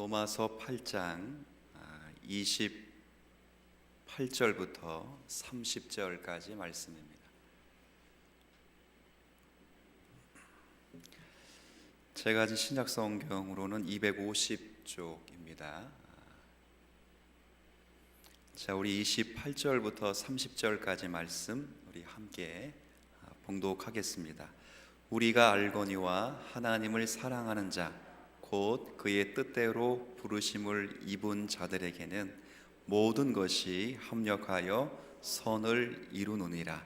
로마서 8장 28절부터 30절까지 말씀입니다. 제가 가진 신약성경으로는 250쪽입니다. 자, 우리 28절부터 30절까지 말씀 우리 함께 봉독하겠습니다. 우리가 알거니와 하나님을 사랑하는 자 곧 그의 뜻대로 부르심을 입은 자들에게는 모든 것이 합력하여 선을 이루느니라.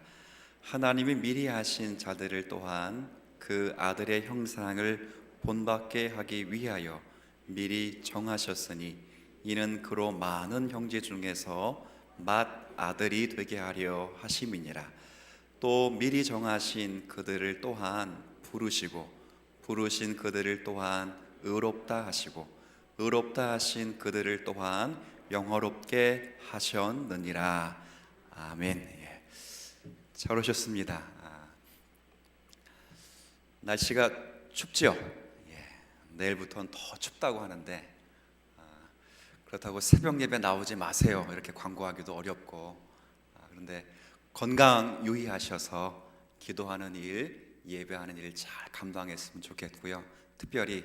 하나님이 미리 하신 자들을 또한 그 아들의 형상을 본받게 하기 위하여 미리 정하셨으니 이는 그로 많은 형제 중에서 맏아들이 되게 하려 하심이니라. 또 미리 정하신 그들을 또한 부르시고 부르신 그들을 또한 의롭다 하시고 의롭다 하신 그들을 또한 영화롭게 하셨느니라. 아멘. 잘 오셨습니다. 날씨가 춥죠? 내일부터는 더 춥다고 하는데 그렇다고 새벽 예배 나오지 마세요 이렇게 광고하기도 어렵고, 그런데 건강 유의하셔서 기도하는 일, 예배하는 일 잘 감당했으면 좋겠고요. 특별히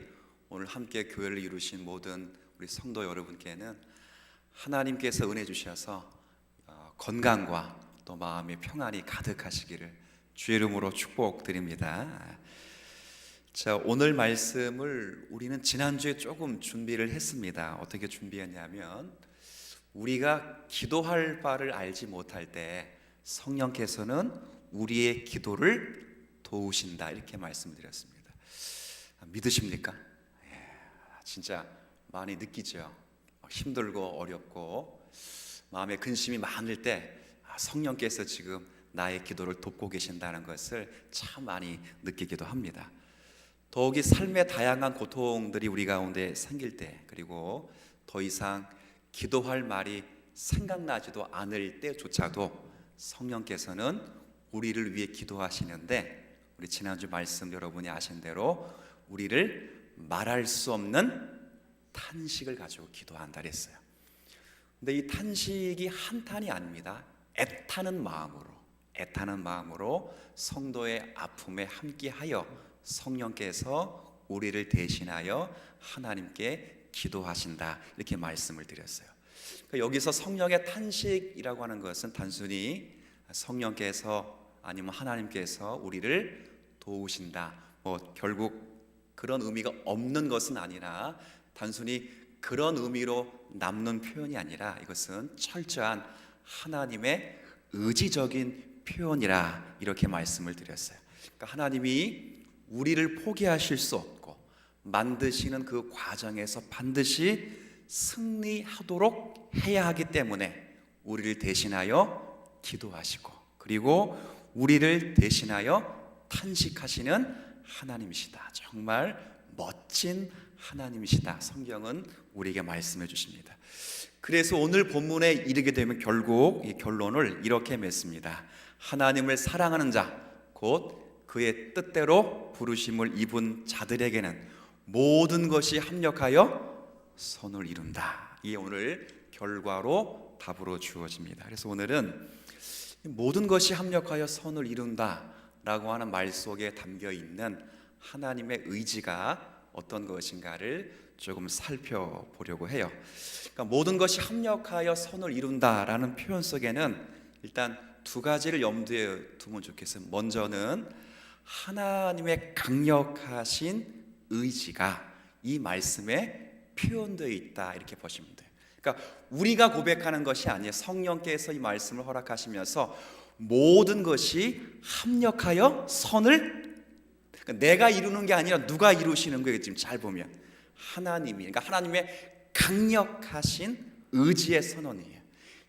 오늘 함께 교회를 이루신 모든 우리 성도 여러분께는 하나님께서 은혜 주셔서 건강과 또 마음의 평안이 가득하시기를 주의 이름으로 축복드립니다. 자, 오늘 말씀을 우리는 지난주에 조금 준비를 했습니다. 어떻게 준비했냐면, 우리가 기도할 바를 알지 못할 때 성령께서는 우리의 기도를 도우신다 이렇게 말씀드렸습니다. 믿으십니까? 진짜 많이 느끼죠. 힘들고 어렵고 마음에 근심이 많을 때 성령께서 지금 나의 기도를 돕고 계신다는 것을 참 많이 느끼기도 합니다. 더욱이 삶의 다양한 고통들이 우리 가운데 생길 때, 그리고 더 이상 기도할 말이 생각나지도 않을 때조차도 성령께서는 우리를 위해 기도하시는데, 우리 지난주 말씀 여러분이 아신 대로 우리를 말할 수 없는 탄식을 가지고 기도한다 그랬어요. 근데 이 탄식이 한탄이 아닙니다. 애타는 마음으로 성도의 아픔에 함께하여 성령께서 우리를 대신하여 하나님께 기도하신다 이렇게 말씀을 드렸어요. 그러니까 여기서 성령의 탄식이라고 하는 것은 단순히 성령께서 아니면 하나님께서 우리를 도우신다, 결국 그런 의미가 없는 것은 아니라, 단순히 그런 의미로 남는 표현이 아니라 이것은 철저한 하나님의 의지적인 표현이라 이렇게 말씀을 드렸어요. 그러니까 하나님이 우리를 포기하실 수 없고 만드시는 그 과정에서 반드시 승리하도록 해야 하기 때문에 우리를 대신하여 기도하시고, 그리고 우리를 대신하여 탄식하시는 하나님이시다. 정말 멋진 하나님이시다. 성경은 우리에게 말씀해 주십니다. 그래서 오늘 본문에 이르게 되면 결국 이 결론을 이렇게 맺습니다. 하나님을 사랑하는 자 곧 그의 뜻대로 부르심을 입은 자들에게는 모든 것이 합력하여 선을 이룬다. 이게 오늘 결과로 답으로 주어집니다. 그래서 오늘은 모든 것이 합력하여 선을 이룬다 라고 하는 말 속에 담겨 있는 하나님의 의지가 어떤 것인가를 조금 살펴보려고 해요. 그러니까 모든 것이 합력하여 선을 이룬다라는 표현 속에는 일단 두 가지를 염두에 두면 좋겠어요. 먼저는 하나님의 강력하신 의지가 이 말씀에 표현되어 있다 이렇게 보시면 돼요. 그러니까 우리가 고백하는 것이 아니에요. 성령께서 이 말씀을 허락하시면서 모든 것이 합력하여 선을, 그러니까 내가 이루는 게 아니라 누가 이루시는 거예요. 지금 잘 보면 하나님이, 그러니까 하나님의 강력하신 의지의 선언이에요.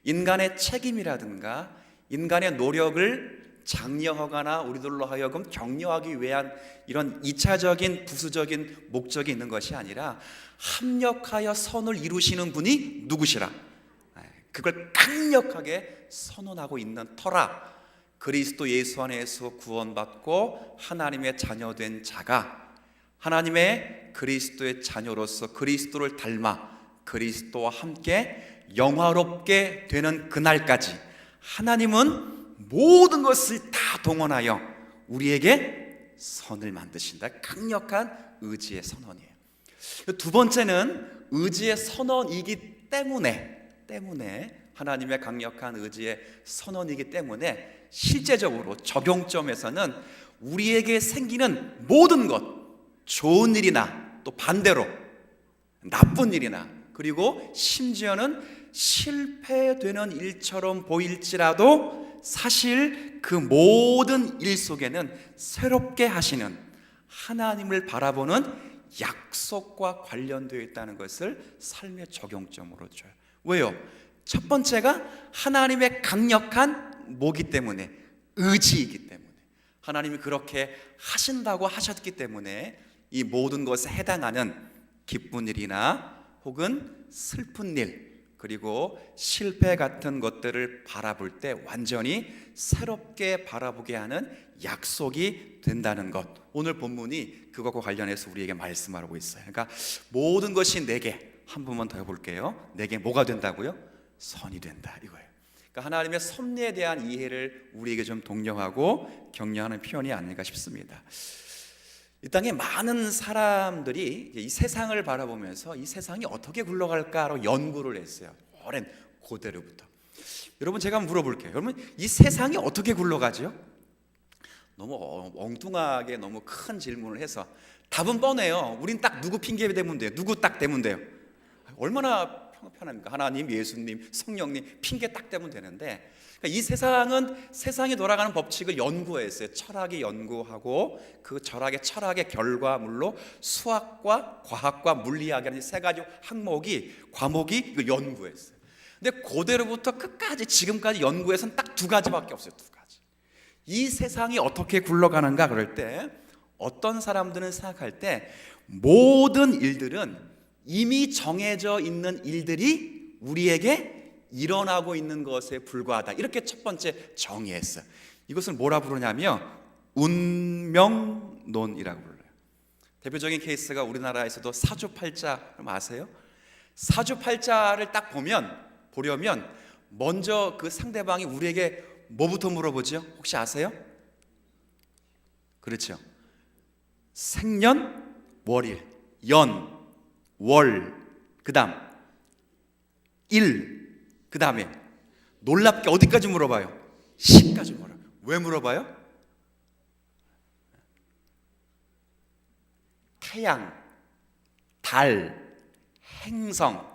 인간의 책임이라든가 인간의 노력을 장려하거나 우리들로 하여금 격려하기 위한 이런 2차적인 부수적인 목적이 있는 것이 아니라 합력하여 선을 이루시는 분이 누구시라, 그걸 강력하게 선언하고 있는 터라 그리스도 예수 안에서 구원받고 하나님의 자녀된 자가 하나님의 그리스도의 자녀로서 그리스도를 닮아 그리스도와 함께 영화롭게 되는 그날까지 하나님은 모든 것을 다 동원하여 우리에게 선을 만드신다. 강력한 의지의 선언이에요. 두 번째는 의지의 선언이기 때문에 하나님의 강력한 의지의 선언이기 때문에 실제적으로 적용점에서는 우리에게 생기는 모든 것, 좋은 일이나 또 반대로 나쁜 일이나 그리고 심지어는 실패되는 일처럼 보일지라도 사실 그 모든 일 속에는 새롭게 하시는 하나님을 바라보는 약속과 관련되어 있다는 것을 삶의 적용점으로 줘요. 왜요? 첫 번째가 하나님의 강력한 뭐기 때문에, 의지이기 때문에, 하나님이 그렇게 하신다고 하셨기 때문에 이 모든 것에 해당하는 기쁜 일이나 혹은 슬픈 일 그리고 실패 같은 것들을 바라볼 때 완전히 새롭게 바라보게 하는 약속이 된다는 것, 오늘 본문이 그것과 관련해서 우리에게 말씀하고 있어요. 그러니까 모든 것이 내게, 한 번만 더 해볼게요. 내게 뭐가 된다고요? 선이 된다, 이거예요. 그러니까 하나님의 섭리에 대한 이해를 우리에게 좀 독려하고 격려하는 표현이 아닌가 싶습니다. 이 땅에 많은 사람들이 이 세상을 바라보면서 이 세상이 어떻게 굴러갈까로 연구를 했어요. 오랜 고대로부터. 여러분, 제가 한번 물어볼게요. 여러분, 이 세상이 어떻게 굴러가죠? 너무 엉뚱하게 너무 큰 질문을 해서 답은 뻔해요. 우린 딱 누구 핑계 대면 돼요. 누구 딱 대면 돼요. 얼마나 편합니까? 하나님, 예수님, 성령님 핑계 딱 대면 되는데, 그러니까 이 세상이 돌아가는 법칙을 연구했어요. 철학이 연구하고 그 철학의 결과물로 수학과 과학과 물리학이라는 세 가지 과목이 이걸 연구했어요. 근데 고대로부터 끝까지 지금까지 연구해서는 딱 두 가지밖에 없어요. 두 가지. 이 세상이 어떻게 굴러가는가 그럴 때 어떤 사람들은 생각할 때 모든 일들은 이미 정해져 있는 일들이 우리에게 일어나고 있는 것에 불과하다, 이렇게 첫 번째 정의했어요. 이것을 뭐라 부르냐면 운명론이라고 불러요. 대표적인 케이스가 우리나라에서도 사주팔자 아세요? 사주팔자를 딱 보려면 먼저 그 상대방이 우리에게 뭐부터 물어보죠? 혹시 아세요? 그렇죠. 생년, 월일, 연, 월, 그 다음 일, 그 다음에 놀랍게 어디까지 물어봐요? 10까지 물어봐요. 왜 물어봐요? 태양, 달, 행성,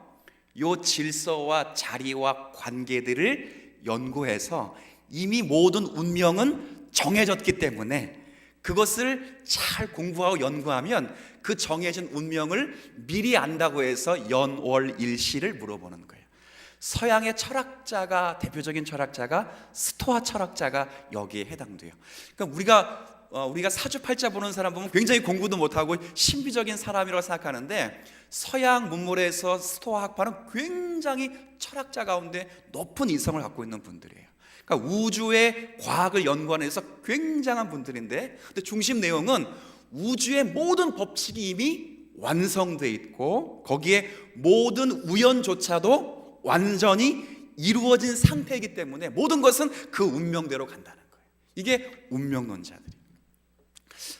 요 질서와 자리와 관계들을 연구해서 이미 모든 운명은 정해졌기 때문에 그것을 잘 공부하고 연구하면 그 정해진 운명을 미리 안다고 해서 연, 월, 일시를 물어보는 거예요. 서양의 철학자가, 대표적인 철학자가 스토아 철학자가 여기에 해당돼요. 그러니까 우리가 사주팔자 보는 사람 보면 굉장히 공부도 못하고 신비적인 사람이라고 생각하는데, 서양 문물에서 스토아 학파는 굉장히 철학자 가운데 높은 이성을 갖고 있는 분들이에요. 그러니까 우주의 과학을 연구하는 데서 굉장한 분들인데, 근데 중심 내용은 우주의 모든 법칙이 이미 완성되어 있고 거기에 모든 우연조차도 완전히 이루어진 상태이기 때문에 모든 것은 그 운명대로 간다는 거예요. 이게 운명론자들이에요.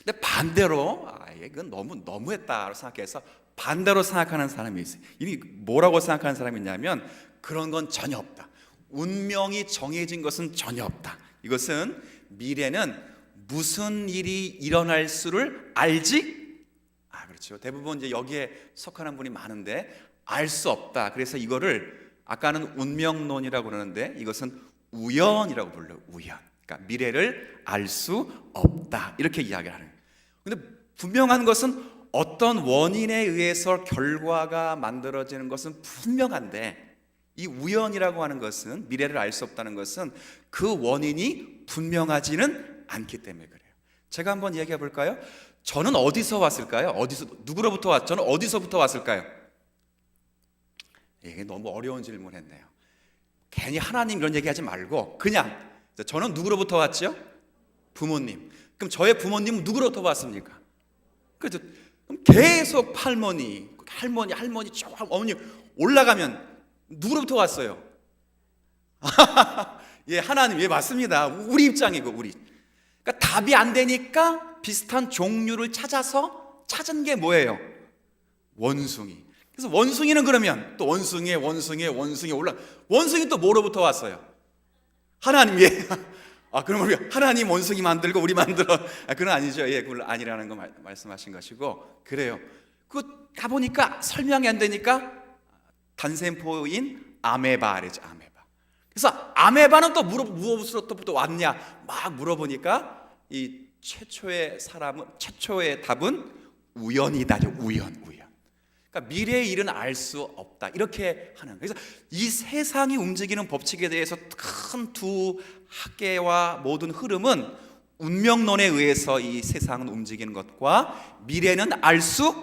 근데 반대로 이건 너무했다고 생각해서 반대로 생각하는 사람이 있어요. 이미 뭐라고 생각하는 사람이 있냐면, 그런 건 전혀 없다. 운명이 정해진 것은 전혀 없다. 이것은 미래는 무슨 일이 일어날 수를 알지? 그렇죠. 대부분 이제 여기에 속하는 분이 많은데 알 수 없다. 그래서 이거를 아까는 운명론이라고 그러는데 이것은 우연이라고 불러요. 우연. 그러니까 미래를 알 수 없다, 이렇게 이야기를 하는 거예요. 근데 분명한 것은 어떤 원인에 의해서 결과가 만들어지는 것은 분명한데, 이 우연이라고 하는 것은, 미래를 알 수 없다는 것은 그 원인이 분명하지는 않기 때문에 그래요. 제가 한번 이야기해 볼까요? 저는 어디서 왔을까요? 누구로부터 저는 어디서부터 왔을까요? 이게 너무 어려운 질문했네요. 괜히 하나님 이런 얘기하지 말고 그냥 저는 누구로부터 왔죠? 부모님. 그럼 저의 부모님은 누구로부터 왔습니까? 그래서 그럼 계속 할머니 쭉 어머니 올라가면 누구로부터 왔어요? 예, 하나님. 예, 맞습니다. 우리 입장이고 우리. 그러니까 답이 안 되니까 비슷한 종류를 찾은 게 뭐예요? 원숭이. 그래서 원숭이는 그러면 또 원숭이 올라. 원숭이 또 뭐로부터 왔어요? 하나님. 예. 그럼 우리 하나님 원숭이 만들고 우리 만들어. 그건 아니죠. 예, 그건 아니라는 거 말씀하신 것이고. 그래요. 그거 가보니까 설명이 안 되니까 단세포인 아메바래죠. 아메바. 그래서 아메바는 또 무엇으로부터 왔냐 막 물어보니까 이 최초의 답은 우연이다죠. 우연. 그러니까 미래의 일은 알 수 없다, 이렇게 하는. 그래서 이 세상이 움직이는 법칙에 대해서 큰 두 학계와 모든 흐름은 운명론에 의해서 이 세상은 움직이는 것과 미래는 알 수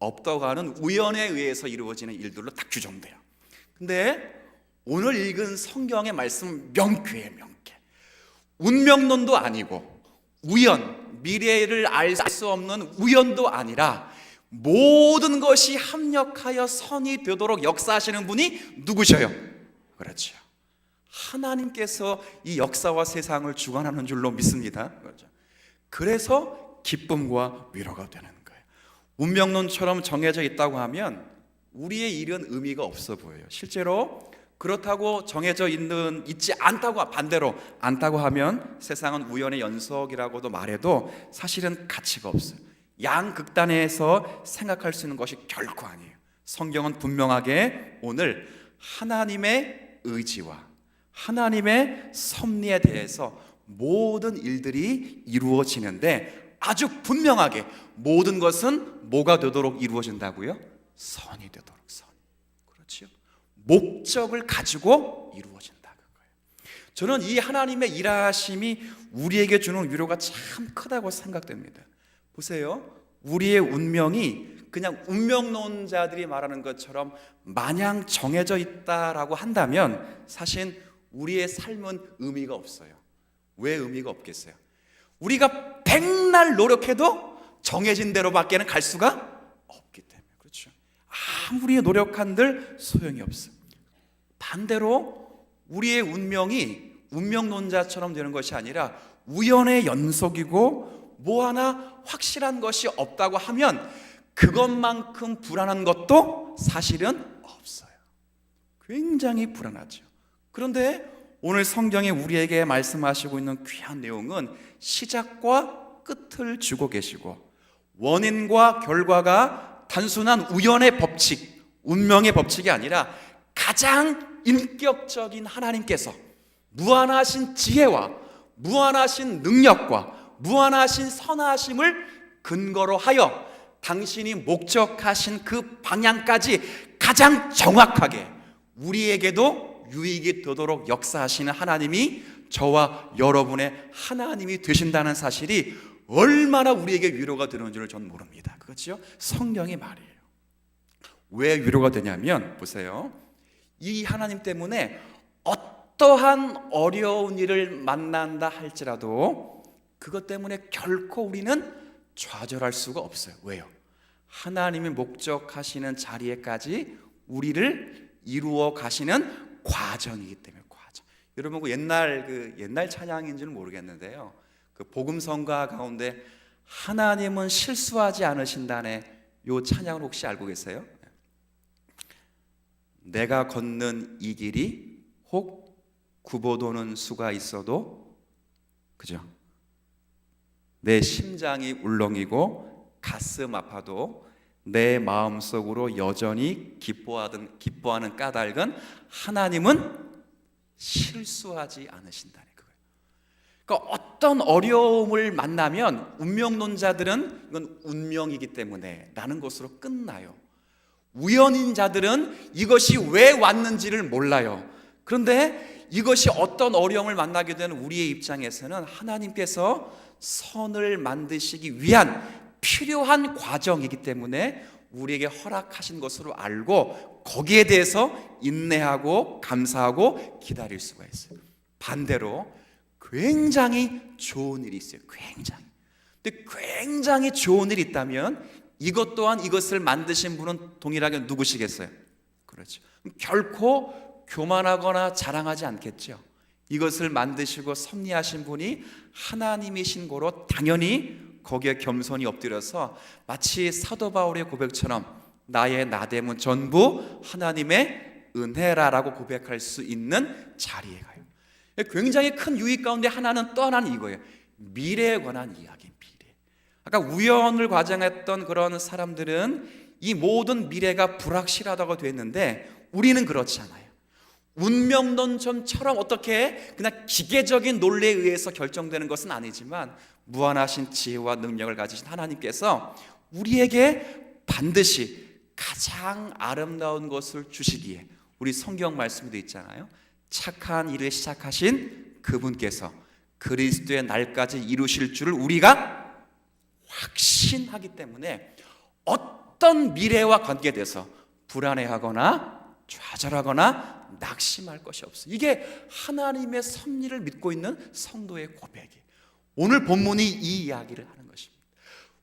없다고 하는 우연에 의해서 이루어지는 일들로 딱 규정돼요. 근데 오늘 읽은 성경의 말씀은 명쾌해요. 명쾌. 운명론도 아니고 우연, 미래를 알 수 없는 우연도 아니라 모든 것이 합력하여 선이 되도록 역사하시는 분이 누구셔요? 그렇죠. 하나님께서 이 역사와 세상을 주관하는 줄로 믿습니다. 그렇죠. 그래서 기쁨과 위로가 되는 거예요. 운명론처럼 정해져 있다고 하면 우리의 일은 의미가 없어 보여요. 실제로 그렇다고 정해져 있지 않다고, 반대로 않다고 하면 세상은 우연의 연속이라고도 말해도 사실은 가치가 없어요. 양극단에서 생각할 수 있는 것이 결코 아니에요. 성경은 분명하게 오늘 하나님의 의지와 하나님의 섭리에 대해서 모든 일들이 이루어지는데 아주 분명하게 모든 것은 뭐가 되도록 이루어진다고요? 선이 되도록. 선. 그렇죠. 목적을 가지고 이루어진다, 그거예요. 저는 이 하나님의 일하심이 우리에게 주는 위로가 참 크다고 생각됩니다. 보세요. 우리의 운명이 그냥 운명론자들이 말하는 것처럼 마냥 정해져 있다라고 한다면 사실 우리의 삶은 의미가 없어요. 왜 의미가 없겠어요? 우리가 백날 노력해도 정해진 대로밖에는 갈 수가 없기 때문에. 그렇죠. 아무리 노력한들 소용이 없어요. 반대로 우리의 운명이 운명론자처럼 되는 것이 아니라 우연의 연속이고 뭐 하나 확실한 것이 없다고 하면 그것만큼 불안한 것도 사실은 없어요. 굉장히 불안하죠. 그런데 오늘 성경에 우리에게 말씀하시고 있는 귀한 내용은 시작과 끝을 주고 계시고 원인과 결과가 단순한 우연의 법칙, 운명의 법칙이 아니라 가장 인격적인 하나님께서 무한하신 지혜와 무한하신 능력과 무한하신 선하심을 근거로 하여 당신이 목적하신 그 방향까지 가장 정확하게 우리에게도 유익이 되도록 역사하시는 하나님이 저와 여러분의 하나님이 되신다는 사실이 얼마나 우리에게 위로가 되는 줄을 전 모릅니다. 그렇죠? 성경의 말이에요. 왜 위로가 되냐면 보세요. 이 하나님 때문에 어떠한 어려운 일을 만난다 할지라도 그것 때문에 결코 우리는 좌절할 수가 없어요. 왜요? 하나님이 목적하시는 자리에까지 우리를 이루어 가시는 과정이기 때문에. 과정. 여러분 그 옛날 찬양인지는 모르겠는데요. 그 복음성가 가운데 하나님은 실수하지 않으신다네, 요 찬양을 혹시 알고 계세요? 내가 걷는 이 길이 혹 굽어도는 수가 있어도, 그죠? 내 심장이 울렁이고 가슴 아파도 내 마음속으로 여전히 기뻐하는 까닭은 하나님은 실수하지 않으신다는 거예요. 그러니까 어떤 어려움을 만나면 운명론자들은 이건 운명이기 때문에 라는 것으로 끝나요. 우연인 자들은 이것이 왜 왔는지를 몰라요. 그런데 이것이 어떤 어려움을 만나게 되는 우리의 입장에서는 하나님께서 선을 만드시기 위한 필요한 과정이기 때문에 우리에게 허락하신 것으로 알고 거기에 대해서 인내하고 감사하고 기다릴 수가 있어요. 반대로 굉장히 좋은 일이 있어요. 근데 굉장히 좋은 일이 있다면 이것 또한 이것을 만드신 분은 동일하게 누구시겠어요? 그렇죠. 결코 교만하거나 자랑하지 않겠죠. 이것을 만드시고 섭리하신 분이 하나님이신 거로 당연히 거기에 겸손히 엎드려서 마치 사도 바울의 고백처럼 나의 나됨은 전부 하나님의 은혜라라고 고백할 수 있는 자리에 가요. 굉장히 큰 유익 가운데 하나는 또 하나는 이거예요. 미래에 관한 이야기. 미래. 아까 우연을 과장했던 그런 사람들은 이 모든 미래가 불확실하다고 됐는데 우리는 그렇지 않아요. 운명론처럼 어떻게 그냥 기계적인 논리에 의해서 결정되는 것은 아니지만 무한하신 지혜와 능력을 가지신 하나님께서 우리에게 반드시 가장 아름다운 것을 주시기에 우리 성경 말씀도 있잖아요. 착한 일을 시작하신 그분께서 그리스도의 날까지 이루실 줄을 우리가 확신하기 때문에 어떤 미래와 관계돼서 불안해하거나 좌절하거나 낙심할 것이 없어요. 이게 하나님의 섭리를 믿고 있는 성도의 고백이에요. 오늘 본문이 이 이야기를 하는 것입니다.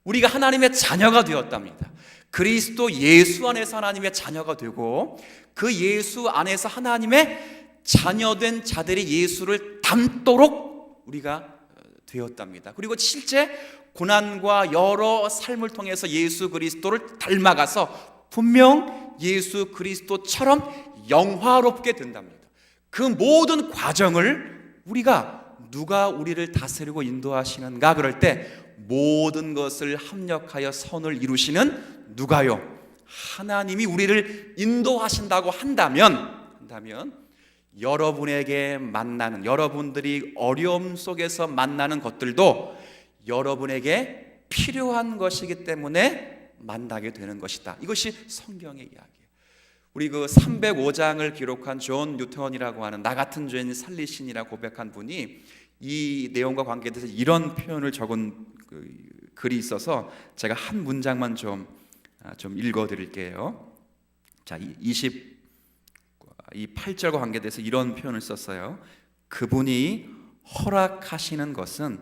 우리가 하나님의 자녀가 되었답니다. 그리스도 예수 안에서 하나님의 자녀가 되고 그 예수 안에서 하나님의 자녀된 자들이 예수를 닮도록 우리가 되었답니다. 그리고 실제 고난과 여러 삶을 통해서 예수 그리스도를 닮아가서 분명 예수 그리스도처럼 영화롭게 된답니다. 그 모든 과정을 우리가 누가 우리를 다스리고 인도하시는가 그럴 때 모든 것을 합력하여 선을 이루시는 누가요? 하나님이 우리를 인도하신다고 한다면 여러분에게 만나는, 여러분들이 어려움 속에서 만나는 것들도 여러분에게 필요한 것이기 때문에 만나게 되는 것이다. 이것이 성경의 이야기예요. 우리 그 305장을 기록한 존 뉴턴이라고 하는 나 같은 죄인 살리신이라고 고백한 분이 이 내용과 관계돼서 이런 표현을 적은 글이 있어서 제가 한 문장만 좀 읽어드릴게요. 자, 28절과 관계돼서 이런 표현을 썼어요. 그분이 허락하시는 것은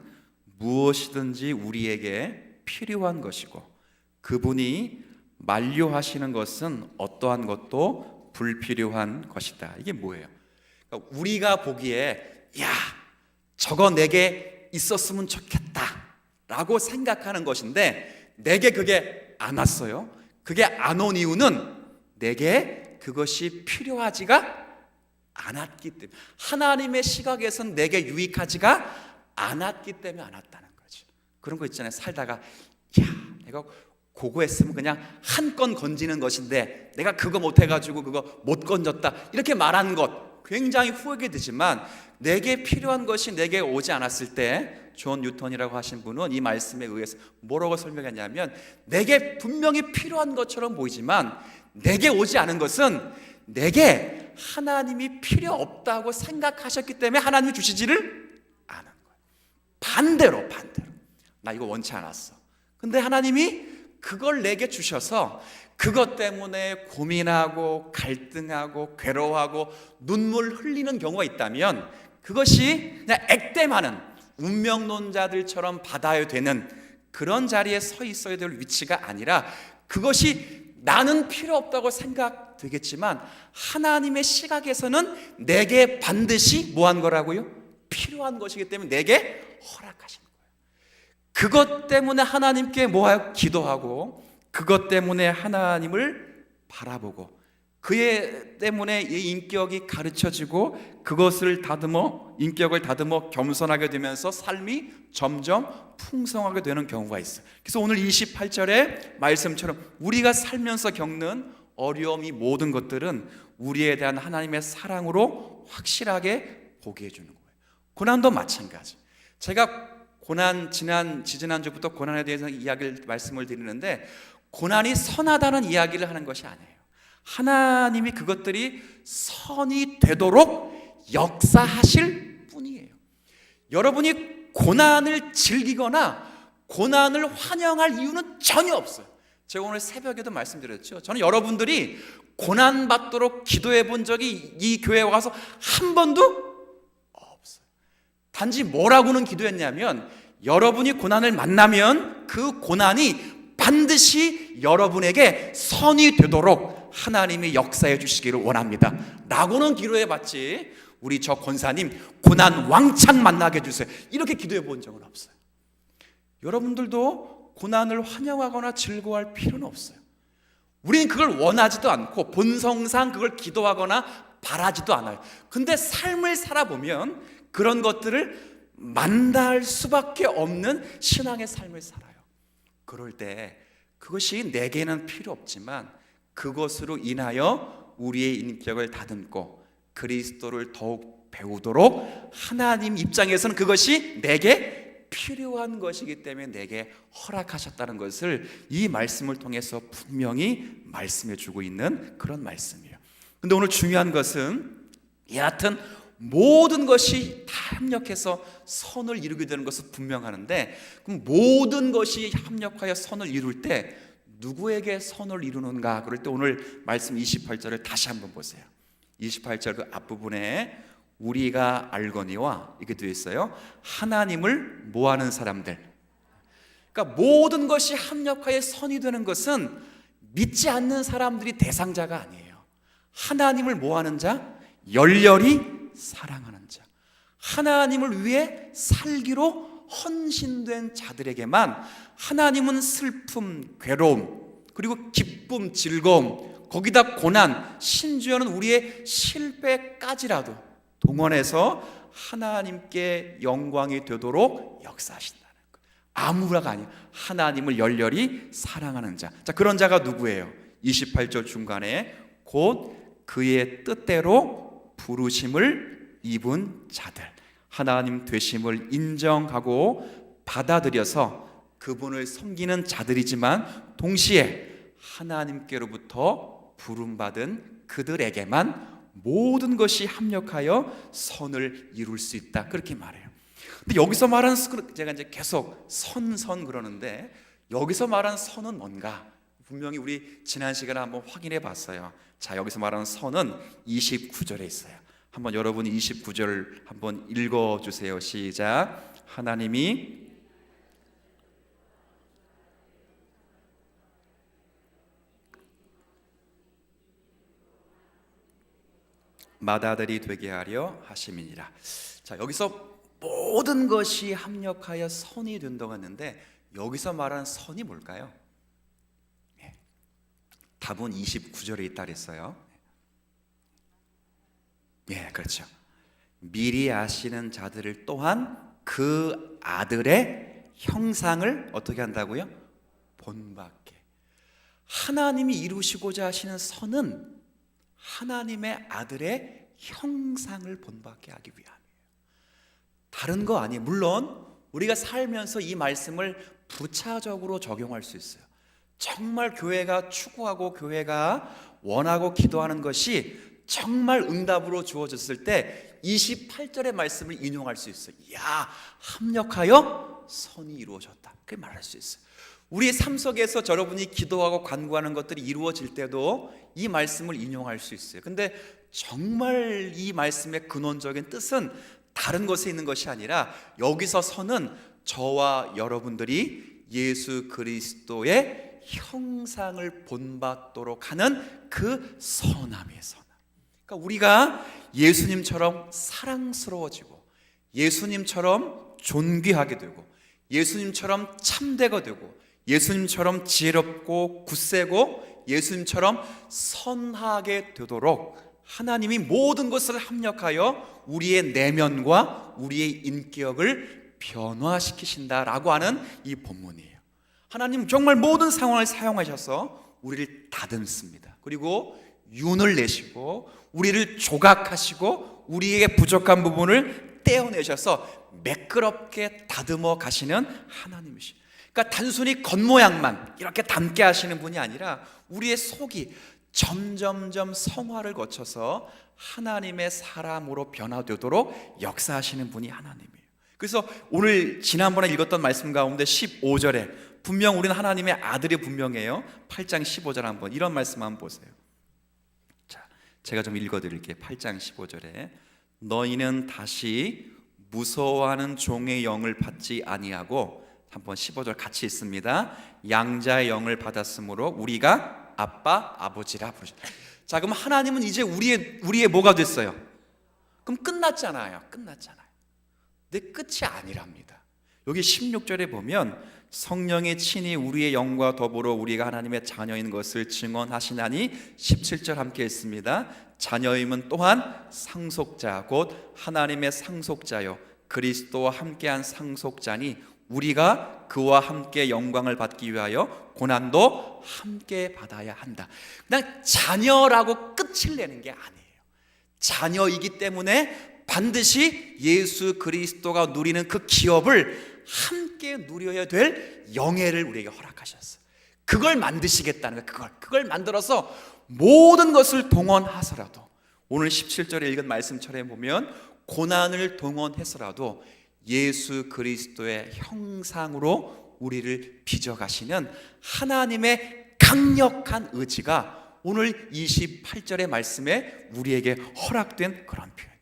무엇이든지 우리에게 필요한 것이고 그분이 만류하시는 것은 어떠한 것도 불필요한 것이다. 이게 뭐예요? 그러니까 우리가 보기에 야, 저거 내게 있었으면 좋겠다 라고 생각하는 것인데 내게 그게 안 왔어요. 그게 안 온 이유는 내게 그것이 필요하지가 않았기 때문에, 하나님의 시각에서는 내게 유익하지가 않았기 때문에 안 왔다는 거죠. 그런 거 있잖아요. 살다가 야, 내가 그거 했으면 그냥 한 건 건지는 것인데 내가 그거 못해가지고 그거 못 건졌다 이렇게 말하는 것 굉장히 후회가 되지만 내게 필요한 것이 내게 오지 않았을 때 존 뉴턴이라고 하신 분은 이 말씀에 의해서 뭐라고 설명했냐면 내게 분명히 필요한 것처럼 보이지만 내게 오지 않은 것은 내게 하나님이 필요 없다고 생각하셨기 때문에 하나님이 주시지를 않은 거예요. 반대로 나 이거 원치 않았어. 근데 하나님이 그걸 내게 주셔서 그것 때문에 고민하고 갈등하고 괴로워하고 눈물 흘리는 경우가 있다면 그것이 그냥 액땜하는 운명론자들처럼 받아야 되는 그런 자리에 서 있어야 될 위치가 아니라 그것이 나는 필요 없다고 생각되겠지만 하나님의 시각에서는 내게 반드시 뭐한 거라고요? 필요한 것이기 때문에 내게 허락하신 거예요. 그것 때문에 하나님께 뭐하여 기도하고 그것 때문에 하나님을 바라보고 그의 때문에 이 인격이 가르쳐지고 그것을 다듬어 인격을 다듬어 겸손하게 되면서 삶이 점점 풍성하게 되는 경우가 있어요. 그래서 오늘 28절의 말씀처럼 우리가 살면서 겪는 어려움이 모든 것들은 우리에 대한 하나님의 사랑으로 확실하게 보게 해주는 거예요. 고난도 마찬가지. 제가 고난 지지난주부터 고난에 대해서 말씀을 드리는데 고난이 선하다는 이야기를 하는 것이 아니에요. 하나님이 그것들이 선이 되도록 역사하실 뿐이에요. 여러분이 고난을 즐기거나 고난을 환영할 이유는 전혀 없어요. 제가 오늘 새벽에도 말씀드렸죠. 저는 여러분들이 고난받도록 기도해 본 적이 이 교회에 와서 한 번도 없어요. 단지 뭐라고는 기도했냐면 여러분이 고난을 만나면 그 고난이 반드시 여러분에게 선이 되도록 하나님이 역사해 주시기를 원합니다 라고는 기도해 봤지, 우리 저 권사님 고난 왕창 만나게 해주세요 이렇게 기도해 본 적은 없어요. 여러분들도 고난을 환영하거나 즐거워할 필요는 없어요. 우리는 그걸 원하지도 않고 본성상 그걸 기도하거나 바라지도 않아요. 근데 삶을 살아보면 그런 것들을 만날 수밖에 없는 신앙의 삶을 살아요. 그럴 때 그것이 내게는 필요 없지만 그것으로 인하여 우리의 인격을 다듬고 그리스도를 더욱 배우도록 하나님 입장에서는 그것이 내게 필요한 것이기 때문에 내게 허락하셨다는 것을 이 말씀을 통해서 분명히 말씀해 주고 있는 그런 말씀이에요. 근데 오늘 중요한 것은 여하튼 모든 것이 다 협력해서 선을 이루게 되는 것은 분명하는데, 그럼 모든 것이 협력하여 선을 이룰 때 누구에게 선을 이루는가? 그럴 때 오늘 말씀 28절을 다시 한번 보세요. 28절 그 앞부분에 우리가 알거니와 이렇게 되어 있어요. 하나님을 모하는 사람들. 그러니까 모든 것이 합력하여 선이 되는 것은 믿지 않는 사람들이 대상자가 아니에요. 하나님을 모하는 자, 열렬히 사랑하는 자, 하나님을 위해 살기로 헌신된 자들에게만 하나님은 슬픔, 괴로움, 그리고 기쁨, 즐거움, 거기다 고난, 심지어는 우리의 실패까지라도 동원해서 하나님께 영광이 되도록 역사하신다는 것. 아무라가 아니에요. 하나님을 열렬히 사랑하는 자. 자, 그런 자가 누구예요? 28절 중간에 곧 그의 뜻대로 부르심을 입은 자들, 하나님 되심을 인정하고 받아들여서 그분을 섬기는 자들이지만 동시에 하나님께로부터 부름받은 그들에게만 모든 것이 합력하여 선을 이룰 수 있다, 그렇게 말해요. 근데 여기서 말하는, 제가 이제 계속 선 그러는데 여기서 말하는 선은 뭔가? 분명히 우리 지난 시간에 한번 확인해 봤어요. 자, 여기서 말하는 선은 29절에 있어요. 한번 여러분이 29절 한번 읽어주세요. 시작. 하나님이 맏아들이 되게 하려 하심이니라. 자, 여기서 모든 것이 합력하여 선이 된다고 했는데 여기서 말하는 선이 뭘까요? 답은 29절에 있다 그랬어요. 예, 그렇죠. 미리 아시는 자들을 또한 그 아들의 형상을 어떻게 한다고요? 본받게. 하나님이 이루시고자 하시는 선은 하나님의 아들의 형상을 본받게 하기 위함이에요. 다른 거 아니에요. 물론 우리가 살면서 이 말씀을 부차적으로 적용할 수 있어요. 정말 교회가 추구하고 교회가 원하고 기도하는 것이 정말 응답으로 주어졌을 때 28절의 말씀을 인용할 수 있어요. 야, 합력하여 선이 이루어졌다, 그렇게 말할 수 있어요. 우리의 삶 속에서 여러분이 기도하고 간구하는 것들이 이루어질 때도 이 말씀을 인용할 수 있어요. 근데 정말 이 말씀의 근원적인 뜻은 다른 것에 있는 것이 아니라 여기서 선은 저와 여러분들이 예수 그리스도의 형상을 본받도록 하는 그 선함이에요. 선함. 그러니까 우리가 예수님처럼 사랑스러워지고 예수님처럼 존귀하게 되고 예수님처럼 참되게 되고 예수님처럼 지혜롭고 굳세고 예수님처럼 선하게 되도록 하나님이 모든 것을 합력하여 우리의 내면과 우리의 인격을 변화시키신다라고 하는 이 본문이에요. 하나님 정말 모든 상황을 사용하셔서 우리를 다듬습니다. 그리고 윤을 내시고 우리를 조각하시고 우리에게 부족한 부분을 떼어내셔서 매끄럽게 다듬어 가시는 하나님이시죠. 그러니까 단순히 겉모양만 이렇게 닮게 하시는 분이 아니라 우리의 속이 점점점 성화를 거쳐서 하나님의 사람으로 변화되도록 역사하시는 분이 하나님이에요. 그래서 오늘 지난번에 읽었던 말씀 가운데 15절에 분명 우리는 하나님의 아들이 분명해요. 8장 15절 한번 이런 말씀 한번 보세요. 자, 제가 좀 읽어드릴게요. 8장 15절에 너희는 다시 무서워하는 종의 영을 받지 아니하고 한번 15절 같이 있습니다. 양자의 영을 받았으므로 우리가 아빠 아버지라 부르셨다. 자, 그럼 하나님은 이제 우리의 뭐가 됐어요? 그럼 끝났잖아요. 근데 끝이 아니랍니다. 여기 16절에 보면 성령이 친히 우리의 영과 더불어 우리가 하나님의 자녀인 것을 증언하시나니 17절 함께 했습니다. 자녀임은 또한 상속자 곧 하나님의 상속자요 그리스도와 함께한 상속자니 우리가 그와 함께 영광을 받기 위하여 고난도 함께 받아야 한다. 그냥 자녀라고 끝을 내는 게 아니에요. 자녀이기 때문에 반드시 예수 그리스도가 누리는 그 기업을 함께 누려야 될 영예를 우리에게 허락하셨어요. 그걸 만드시겠다는 거예요. 그걸 만들어서 모든 것을 동원하서라도, 오늘 17절에 읽은 말씀처럼 보면 고난을 동원해서라도 예수 그리스도의 형상으로 우리를 빚어가시는 하나님의 강력한 의지가 오늘 28절의 말씀에 우리에게 허락된 그런 표현이에요.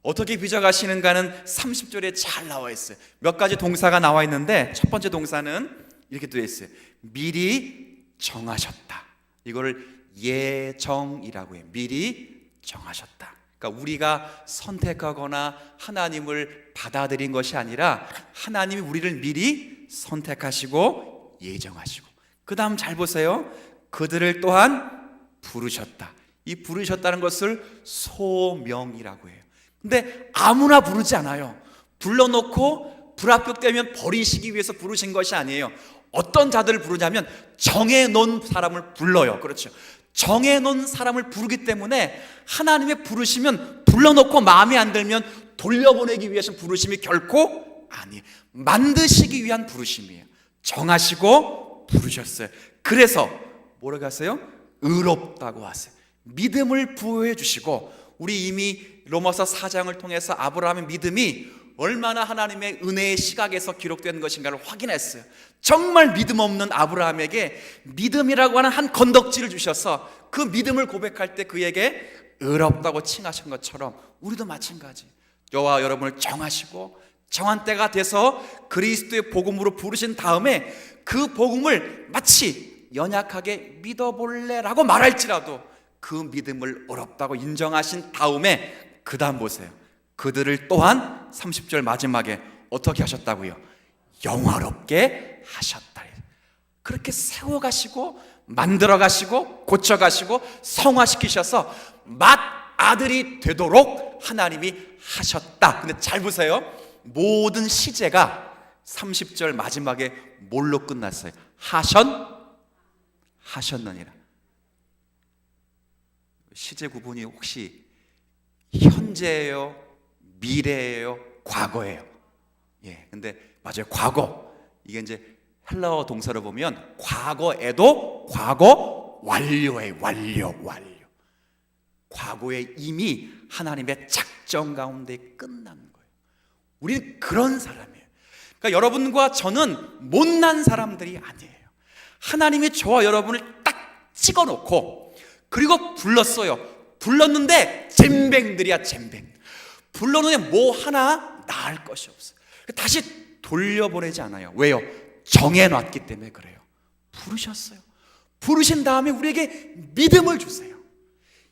어떻게 빚어가시는가는 30절에 잘 나와 있어요. 몇 가지 동사가 나와 있는데 첫 번째 동사는 이렇게 되어 있어요. 미리 정하셨다. 이거를 예정이라고 해요. 미리 정하셨다. 그러니까 우리가 선택하거나 하나님을 받아들인 것이 아니라 하나님이 우리를 미리 선택하시고 예정하시고, 그 다음 잘 보세요. 그들을 또한 부르셨다. 이 부르셨다는 것을 소명이라고 해요. 근데 아무나 부르지 않아요. 불러놓고 불합격되면 버리시기 위해서 부르신 것이 아니에요. 어떤 자들을 부르냐면 정해놓은 사람을 불러요. 그렇죠. 정해놓은 사람을 부르기 때문에 하나님의 부르시면 불러놓고 마음에 안 들면 돌려보내기 위해서 부르심이 결코 아니에요. 만드시기 위한 부르심이에요. 정하시고 부르셨어요. 그래서 뭐라고 하세요? 의롭다고 하세요. 믿음을 부여해 주시고, 우리 이미 로마서 4장을 통해서 아브라함의 믿음이 얼마나 하나님의 은혜의 시각에서 기록된 것인가를 확인했어요. 정말 믿음 없는 아브라함에게 믿음이라고 하는 한 건덕지를 주셔서 그 믿음을 고백할 때 그에게 의롭다고 칭하신 것처럼 우리도 마찬가지, 저와 여러분을 정하시고 정한 때가 돼서 그리스도의 복음으로 부르신 다음에 그 복음을 마치 연약하게 믿어볼래라고 말할지라도 그 믿음을 어렵다고 인정하신 다음에 그 다음 보세요. 그들을 또한 30절 마지막에 어떻게 하셨다고요? 영화롭게 하셨다. 그렇게 세워가시고 만들어가시고 고쳐가시고 성화시키셔서 맏아들이 되도록 하나님이 하셨다. 근데 잘 보세요. 모든 시제가 30절 마지막에 뭘로 끝났어요? 하셨느니라. 시제 구분이 혹시 현재예요? 미래예요? 과거예요? 예, 근데 맞아요. 과거. 이게 이제 헬라어 동사로 보면 과거에도 과거 완료예요. 완료. 과거에 이미 하나님의 작정 가운데 끝난 거예요. 우리는 그런 사람이에요. 그러니까 여러분과 저는 못난 사람들이 아니에요. 하나님이 저와 여러분을 딱 찍어놓고 그리고 불렀어요. 불렀는데 잼뱅들이야, 잼뱅. 불렀는데 뭐 하나 나을 것이 없어요. 다시 돌려보내지 않아요. 왜요? 정해놨기 때문에 그래요. 부르셨어요. 부르신 다음에 우리에게 믿음을 주세요.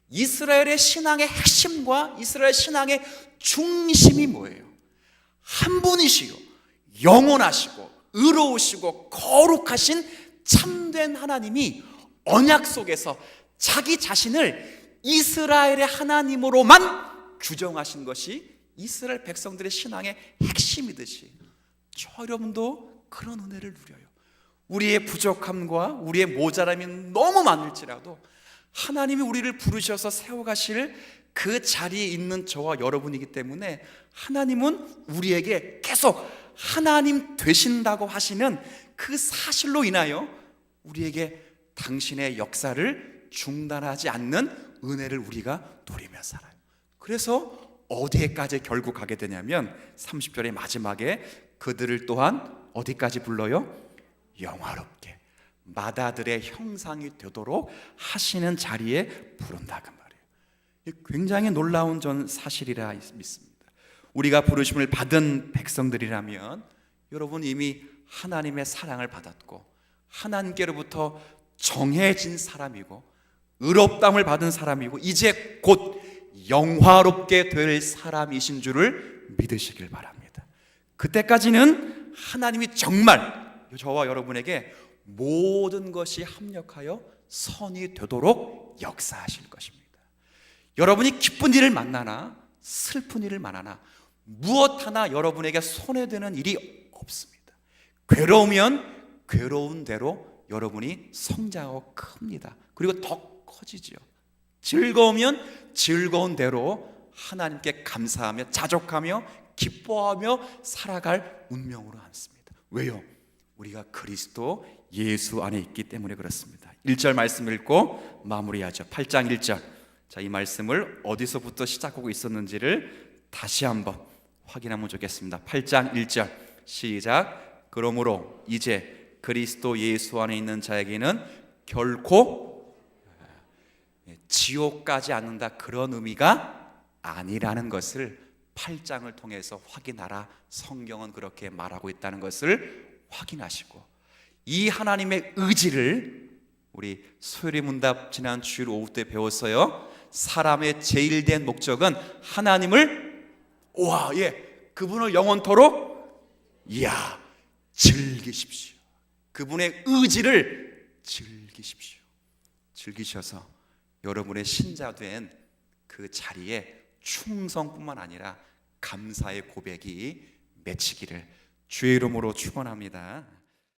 이스라엘의 신앙의 핵심과 이스라엘 신앙의 중심이 뭐예요? 한 분이시요, 영원하시고 의로우시고 거룩하신 참된 하나님이 언약 속에서 자기 자신을 이스라엘의 하나님으로만 규정하신 것이 이스라엘 백성들의 신앙의 핵심이듯이 저 여러분도 그런 은혜를 누려요. 우리의 부족함과 우리의 모자람이 너무 많을지라도 하나님이 우리를 부르셔서 세워가실 그 자리에 있는 저와 여러분이기 때문에 하나님은 우리에게 계속 하나님 되신다고 하시는 그 사실로 인하여 우리에게 당신의 역사를 중단하지 않는 은혜를 우리가 누리며 살아요. 그래서 어디에까지 결국 가게 되냐면 30절의 마지막에 그들을 또한 어디까지 불러요? 영화롭게 맏아들의 형상이 되도록 하시는 자리에 부른다, 그 말이에요. 굉장히 놀라운 전 사실이라 믿습니다. 우리가 부르심을 받은 백성들이라면 여러분 이미 하나님의 사랑을 받았고 하나님께로부터 정해진 사람이고 의롭다함을 받은 사람이고 이제 곧 영화롭게 될 사람이신 줄을 믿으시길 바랍니다. 그때까지는 하나님이 정말 저와 여러분에게 모든 것이 합력하여 선이 되도록 역사하실 것입니다. 여러분이 기쁜 일을 만나나 슬픈 일을 만나나 무엇 하나 여러분에게 손해되는 일이 없습니다. 괴로우면 괴로운 대로 여러분이 성장하고 큽니다. 그리고 더 커지죠. 즐거우면 즐거운 대로 하나님께 감사하며 자족하며 기뻐하며 살아갈 운명으로 앉습니다. 왜요? 우리가 그리스도 예수 안에 있기 때문에 그렇습니다. 1절 말씀 읽고 마무리하죠. 8장 1절. 자, 이 말씀을 어디서부터 시작하고 있었는지를 다시 한번 확인하면 좋겠습니다. 8장 1절 시작. 그러므로 이제 그리스도 예수 안에 있는 자에게는 결코 지옥 가지 않는다 그런 의미가 아니라는 것을 8장을 통해서 확인하라. 성경은 그렇게 말하고 있다는 것을 확인하시고 이 하나님의 의지를 우리 소요리 문답 지난 주일 오후 때 배웠어요. 사람의 제일된 목적은 하나님을 그분을 영원토록 즐기십시오. 그분의 의지를 즐기십시오. 즐기셔서 여러분의 신자된 그 자리에 충성뿐만 아니라 감사의 고백이 맺히기를 주의 이름으로 축원합니다.